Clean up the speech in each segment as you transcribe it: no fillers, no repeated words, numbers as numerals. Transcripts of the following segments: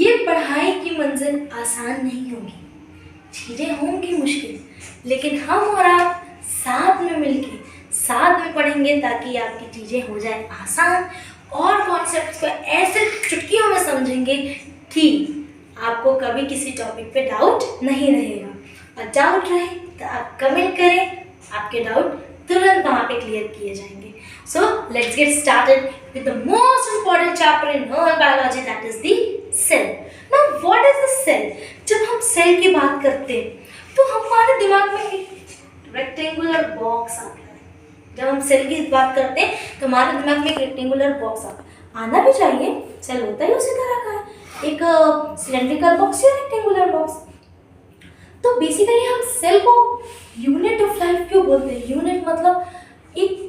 ये पढ़ाई की मंजिल आसान नहीं होगी, चीज़ें होंगी मुश्किल, लेकिन हम और आप साथ में मिलके साथ में पढ़ेंगे ताकि आपकी चीज़ें हो जाए आसान और कॉन्सेप्ट्स को ऐसे चुटकियों में समझेंगे कि आपको कभी किसी टॉपिक पे डाउट नहीं रहेगा। और डाउट रहे तो आप कमेंट करें, आपके डाउट तुरंत वहाँ पे क्लियर किए जाएंगे। So let's get started with the most important chapter in neural biology, that is the cell. Now what is the cell? जब हम सेल की बात करते हैं तो हमारे दिमाग में एक रेक्टेंगुलर बॉक्स आता है। जब हम सेल की बात करते हैं तो हमारे दिमाग में एक रेक्टेंगुलर बॉक्स आना भी चाहिए, सेल होता ही उसी तरह का है, एक सिलेंड्रिकल बॉक्स या रेक्टेंगुलर बॉक्स। तो बेसिकली हम सेल को यूनिट ऑफ लाइफ क्यों बोलते हैं? यूनिट मतलब एक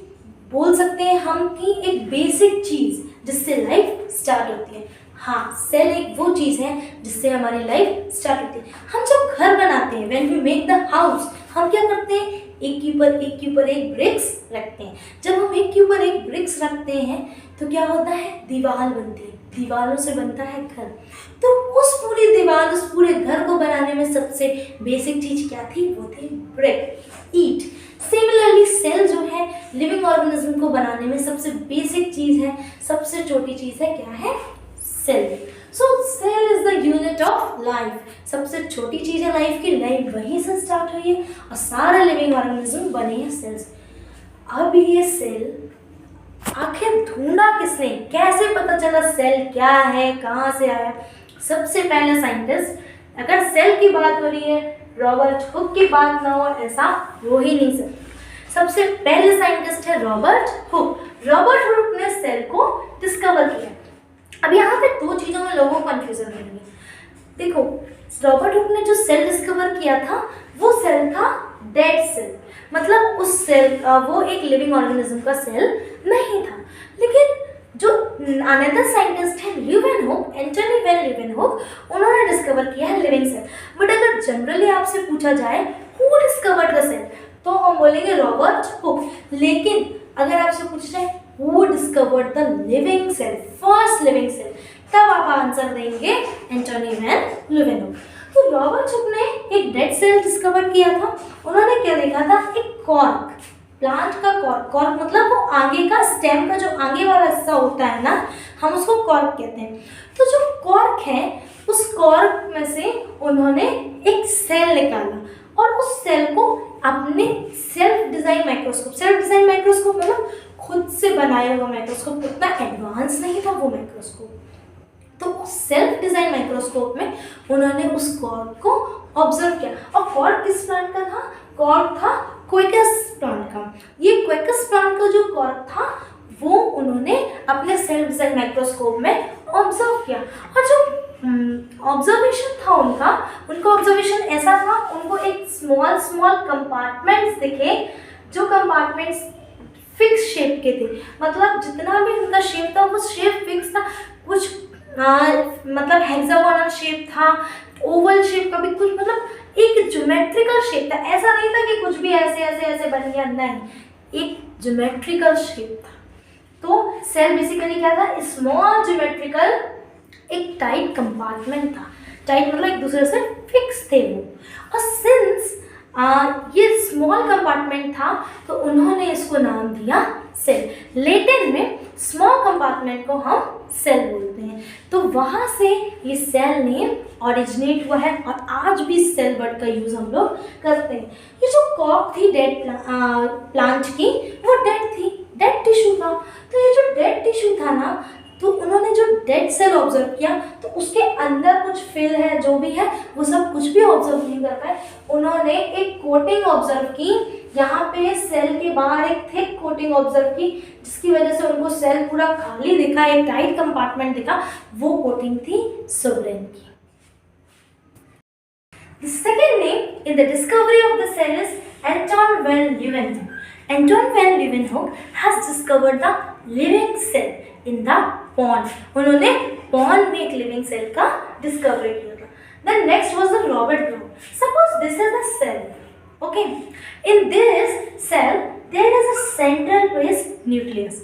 बोल सकते हैं हम कि एक बेसिक चीज़ जिससे लाइफ स्टार्ट होती है। हाँ, सेल एक वो चीज़ है जिससे हमारी लाइफ स्टार्ट होती है। हम जब घर बनाते हैं, when we make the house, हम क्या करते हैं? एक के ऊपर एक ब्रिक्स रखते हैं। जब हम एक के ऊपर एक ब्रिक्स रखते हैं तो क्या होता है? दीवार बनती है, दीवारों से बनता है घर। तो उस पूरी दीवार, उस पूरे घर को बनाने में सबसे बेसिक चीज़ क्या थी? वो थी ब्रिक, ईंट। सिमिलरली सेल जो है लिविंग ऑर्गेनिज्म को बनाने में सबसे बेसिक चीज़ है, सबसे छोटी चीज़ है, क्या है? Cell. So cell is the unit of life. सबसे छोटी चीज़ है लाइफ की, लाइफ वहीं से स्टार्ट हुई है और सारे लिविंग ऑर्गेनिज्म बने हैं सेल से। अब ये सेल आखिर ढूंढा किसने? कैसे पता चला सेल क्या है, कहाँ से आया? सबसे पहले साइंटिस्ट, अगर सेल की बात हो रही है, रॉबर्ट हुक की बात ना हो ऐसा हो ही नहीं सकता। सबसे पहले साइंटिस्ट है रॉबर्ट हुक। रॉबर्ट हुक ने सेल को डिस्कवर किया। अब यहाँ पे दो चीज़ों में लोगों को कंफ्यूजन रहेगी। देखो, रॉबर्ट हुक ने जो सेल डिस्कवर किया था वो सेल था डेड सेल, मतलब उस सेल वो एक लिविंग ऑर्गेनिज्म का सेल नहीं था। लेकिन जो अनदर साइंटिस्ट है ल्यूवेनहुक, एंटनी वैन ल्यूवेनहुक, उन्होंने डिस्कवर किया है लिविंग सेल। बट अगर जनरली आपसे पूछा जाए हु डिस्कवर्ड द सेल, तो हम बोलेंगे रॉबर्ट हुक। लेकिन अगर आपसे पूछा जाए who discovered the living cell, first living cell, तब आप आंसर देंगे एंटनी वैन ल्यूवेनहुक। तो रॉबर्ट हुक ने एक डेड सेल डिस्कवर किया था। उन्होंने क्या देखा था? एक कॉर्क, प्लांट का कॉर्क। कॉर्क मतलब वो आगे का स्टेम का जो आगे वाला हिस्सा होता है ना, हम उसको कॉर्क कहते हैं। तो जो कॉर्क है, उस कॉर्क में से उन्होंने एक सेल निकाला और उस सेल को अपने सेल्फ डिजाइन माइक्रोस्कोप मतलब खुद से बनाया हुआ माइक्रोस्कोप, उतना एडवांस नहीं था वो माइक्रोस्कोप, तो उस सेल्फ डिजाइन माइक्रोस्कोप में उन्होंने उस कॉर्क को ऑब्जर्व किया। और कॉर्क किस प्लांट का था? कॉर्क था क्वेकस प्लांट का। ये क्वेकस प्लांट का जो कॉर्क था वो उन्होंने अपने सेल्फ डिजाइन माइक्रोस्कोप में ऑब्जर्व किया। और जो ऑब्जर्वेशन था उनका ऑब्जर्वेशन ऐसा था, उनको एक स्मॉल कंपार्टमेंट्स दिखे, जो कंपार्टमेंट्स फिक्स शेप के थे। मतलब जितना भी उनका शेप था वो शेप फिक्स था। कुछ मतलब हेक्सागोनल शेप था, ओवल शेप का भी कुछ, मतलब एक ज्योमेट्रिकल शेप था। ऐसा नहीं था कि कुछ भी ऐसे बन गया, नहीं, एक ज्योमेट्रिकल शेप था। तो सेल बेसिकली क्या था? स्मॉल ज्योमेट्रिकल, एक टाइट कंपार्टमेंट था। टाइट मतलब एक दूसरे से फिक्स थे वो। और सिंस ये स्मॉल कंपार्टमेंट था तो उन्होंने इसको नाम दिया सेल। लैटिन में स्मॉल कंपार्टमेंट को हम सेल बोलते हैं। तो वहाँ से ये सेल नेम ओरिजिनेट हुआ है और आज भी सेल वर्ड का यूज़ हम लोग करते हैं। ये जो कॉर्क थी डेड प्लांट की, वो डेड थी, डेड टिश्यू था। तो ये जो डेड टिश्यू था ना, तो उन्होंने जो डेड सेल ऑब्जर्व किया तो उसके अंदर कुछ फिल है, जो भी है वो सब कुछ भी ऑब्जर्व नहीं कर पाए। उन्होंने एक कोटिंग ऑब्जर्व की, यहाँ पे सेल के बाहर एक थिक कोटिंग ऑब्जर्व की, जिसकी वजह से उनको सेल पूरा खाली दिखा, एक टाइट कंपार्टमेंट दिखा। वो कोटिंग थी सुब्रेन की। The second name in the discovery of the cell is Anton van Leeuwenhoek. Anton van Leeuwenhoek has discovered the living cell in the pond. उन्होंने pond में एक living cell का discovery किया था। Then next was the Robert Brown. Suppose this is a cell. Okay. In this cell there is a central base nucleus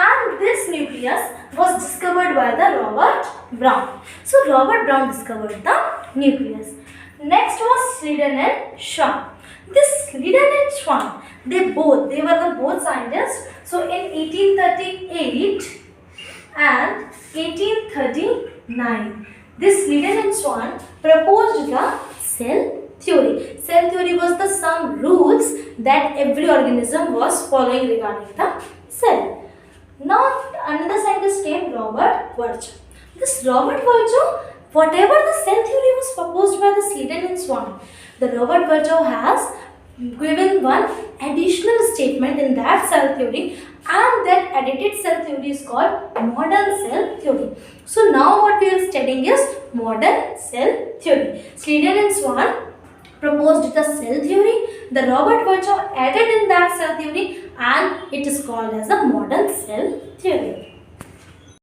and this nucleus was discovered by the Robert Brown. So Robert Brown discovered the nucleus. Next was Schleiden and Schwann. This Schleiden and Schwann, they were the both scientists. So in 1838 and 1839, this Schleiden and Schwann proposed the cell theory. Cell theory was the some rules that every organism was following regarding the cell. Now another scientist came, Robert Virchow. This Robert Virchow, whatever the cell theory was proposed by the Schleiden and Schwann, the Robert Virchow has given one additional statement in that cell theory, and that edited cell theory is called modern cell theory. So now what we are studying is modern cell theory. Schleiden and Schwann proposed the cell theory, the Robert Virchow added in that cell theory, and it is called as a modern cell theory.